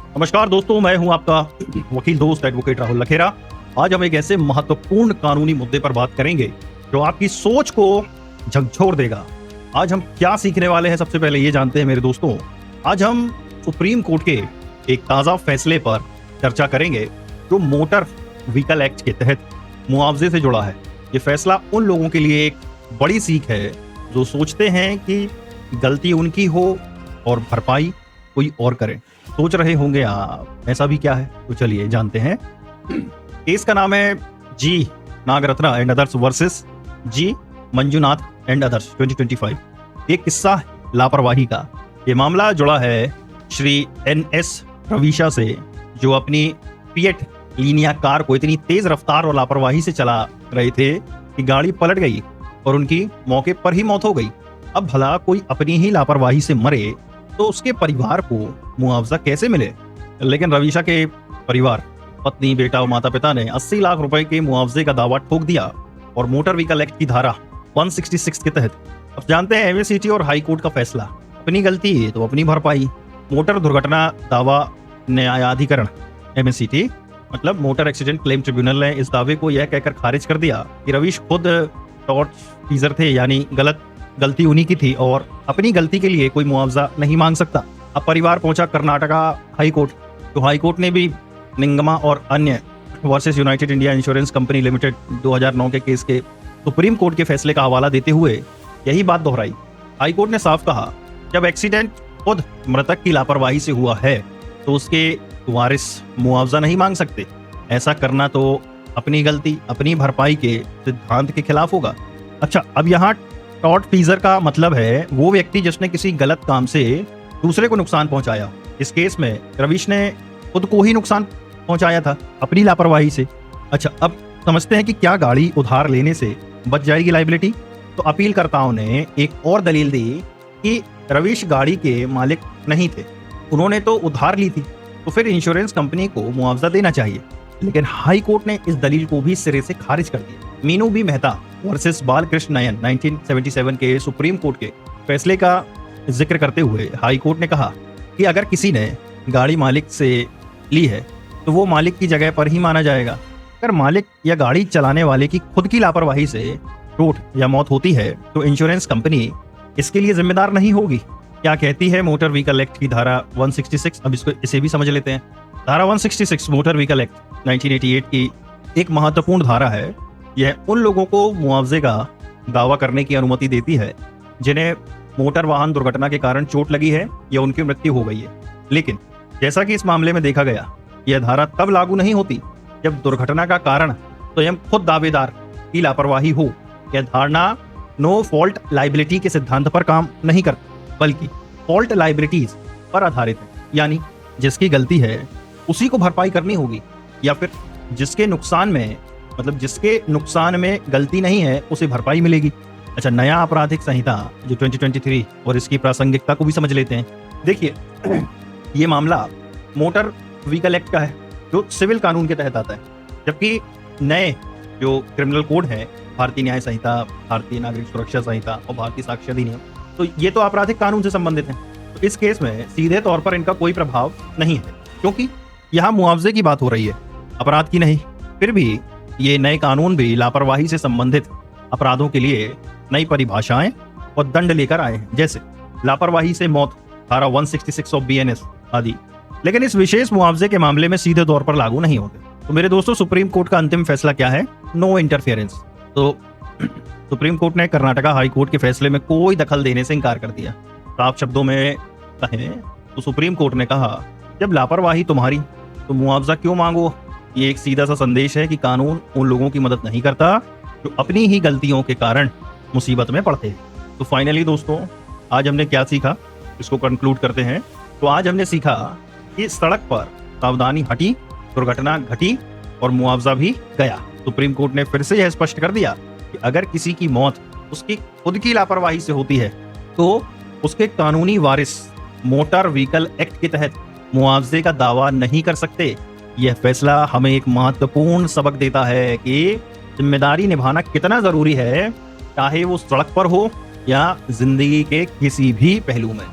नमस्कार दोस्तों, मैं हूं आपका वकील दोस्त एडवोकेट राहुल लखेरा। आज हम एक ऐसे महत्वपूर्ण कानूनी मुद्दे पर बात करेंगे जो आपकी सोच को झकझोर देगा। आज हम क्या सीखने वाले हैं, सबसे पहले ये जानते हैं मेरे दोस्तों। आज हम सुप्रीम कोर्ट के एक ताज़ा फैसले पर चर्चा करेंगे जो मोटर व्हीकल एक्ट के तहत मुआवजे से जुड़ा है। ये फैसला उन लोगों के लिए एक बड़ी सीख है जो सोचते हैं कि गलती उनकी हो और भरपाई कोई और करे। सोच रहे होंगे आप ऐसा भी क्या है, तो चलिए जानते हैं। केस का नाम है G Nagaratna and others versus G Manjunath and others 2025। एक किस्सा है लापरवाही का। ये मामला जुड़ा है श्री NS रवीशा से, जो अपनी फिएट लीनिया कार को इतनी तेज रफ्तार और लापरवाही से चला रहे थे कि गाड़ी पलट गई और उनकी मौके पर ही मौत हो गई। अब भला कोई अपनी ही लापरवाही से मरे तो उसके परिवार को मुआवजा कैसे मिले? लेकिन रवीशा के परिवार, पत्नी, बेटा और माता पिता ने 80 लाख रुपए के मुआवजे का दावा ठोक दिया और मोटर व्हीकल एक्ट की धारा 166 के तहत अब जानते हैं MACT और हाई कोर्ट का फैसला। अपनी गलती है तो अपनी भरपाई। मोटर दुर्घटना दावा न्यायाधिकरण MACT मतलब मोटर एक्सीडेंट क्लेम ट्रिब्यूनल ने इस दावे को यह कहकर खारिज कर दिया कि रवीश खुद टॉर्च फीजर थे, यानी गलती उन्हीं की थी और अपनी गलती के लिए कोई मुआवजा नहीं मांग सकता। अब परिवार पहुंचा कर्नाटका हाई कोर्ट। तो हाई कोर्ट ने भी निंगमा और अन्य versus United India insurance company limited 2009 के केस के सुप्रीम कोर्ट के फैसले का हवाला देते हुए यही बात दोहराई। हाई कोर्ट ने साफ कहा, जब एक्सीडेंट खुद मृतक की लापरवाही से हुआ है तो उसके वारिस मुआवजा नहीं मांग सकते। ऐसा करना तो अपनी गलती अपनी भरपाई के सिद्धांत के खिलाफ होगा। अच्छा, अब यहाँ टॉर्ट फीजर का मतलब है वो व्यक्ति जिसने किसी गलत काम से दूसरे को नुकसान पहुंचाया। इस केस में रवीश ने खुद को ही नुकसान पहुंचाया था अपनी लापरवाही से। अच्छा, अब समझते हैं कि क्या गाड़ी उधार लेने से बच जाएगी लायबिलिटी? तो अपीलकर्ताओं ने एक और दलील दी कि रवीश गाड़ी के मालिक नहीं थे, उन्होंने तो उधार ली थी, तो फिर इंश्योरेंस कंपनी को मुआवजा देना चाहिए। लेकिन हाई कोर्ट ने इस दलील को भी सिरे से खारिज कर दिया। मीनू बी मेहता वर्सेस बालकृष्ण नयन 1977 के सुप्रीम कोर्ट के फैसले का जिक्र करते हुए हाई कोर्ट ने कहा कि अगर किसी ने गाड़ी मालिक से ली है तो वो मालिक की जगह पर ही माना जाएगा। अगर मालिक या गाड़ी चलाने वाले की खुद की लापरवाही से चोट या मौत होती है तो इंश्योरेंस कंपनी इसके लिए जिम्मेदार नहीं होगी। क्या कहती है मोटर व्हीकल एक्ट की धारा 166? अब इसे भी समझ लेते हैं। धारा 166 मोटर व्हीकल एक्ट 1988 की एक महत्वपूर्ण धारा है। यह उन लोगों को मुआवजे का दावा करने की अनुमति देती है जिन्हें मोटर वाहन दुर्घटना के कारण चोट लगी है या उनकी मृत्यु हो गई है। लेकिन जैसा कि इस मामले में देखा गया, यह धारा तब लागू नहीं होती जब दुर्घटना का कारण स्वयं खुद दावेदार की लापरवाही हो। यह धारणा नो फॉल्ट लाइबिलिटी के सिद्धांत पर काम नहीं करती, बल्कि फॉल्ट लाइबिलिटीज पर आधारित है। यानी जिसकी गलती है उसी को भरपाई करनी होगी, या फिर जिसके नुकसान में गलती नहीं है उसे भरपाई मिलेगी। अच्छा, नया आपराधिक संहिता जो 2023 और इसकी प्रासंगिकता को भी समझ लेते हैं। देखिए, ये मामला मोटर व्हीकल एक्ट का है जो सिविल कानून के तहत आता है, जबकि नए जो क्रिमिनल कोड है, भारतीय न्याय संहिता, भारतीय नागरिक सुरक्षा संहिता और भारतीय साक्ष्य अधिनियम, तो ये तो आपराधिक कानून से संबंधित हैं। तो इस केस में सीधे तौर पर इनका कोई प्रभाव नहीं है, क्योंकि यहाँ मुआवजे की बात हो रही है, अपराध की नहीं। फिर भी ये नए कानून भी लापरवाही से संबंधित अपराधों के लिए नई परिभाषाएं और दंड लेकर आए हैं, जैसे लापरवाही से मौत, धारा 166 ऑफ BNS आदि। लेकिन इस विशेष मुआवजे के मामले में सीधे तौर पर लागू नहीं होते। तो मेरे दोस्तों, सुप्रीम कोर्ट का अंतिम फैसला क्या है? No interference. तो सुप्रीम कोर्ट ने कर्नाटका हाई कोर्ट के फैसले में कोई दखल देने से इनकार कर दिया। साफ शब्दों में कहें तो सुप्रीम कोर्ट ने कहा, जब लापरवाही तुम्हारी तो मुआवजा क्यों मांगो? ये एक सीधा सा संदेश है कि कानून उन लोगों की मदद नहीं करता जो अपनी ही गलतियों के कारण मुसीबत में पड़ते हैं। तो फाइनली दोस्तों, आज हमने क्या सीखा, इसको कंक्लूड करते हैं। तो आज हमने सीखा कि सड़क पर सावधानी हटी, दुर्घटना घटी और मुआवजा भी गया। सुप्रीम कोर्ट ने फिर से यह स्पष्ट कर दिया कि अगर किसी की मौत उसकी खुद की लापरवाही से होती है तो उसके कानूनी वारिस मोटर व्हीकल एक्ट के तहत मुआवजे का दावा नहीं कर सकते। यह फैसला हमें एक महत्वपूर्ण सबक देता है कि जिम्मेदारी निभाना कितना जरूरी है, चाहे वो सड़क पर हो या जिंदगी के किसी भी पहलू में।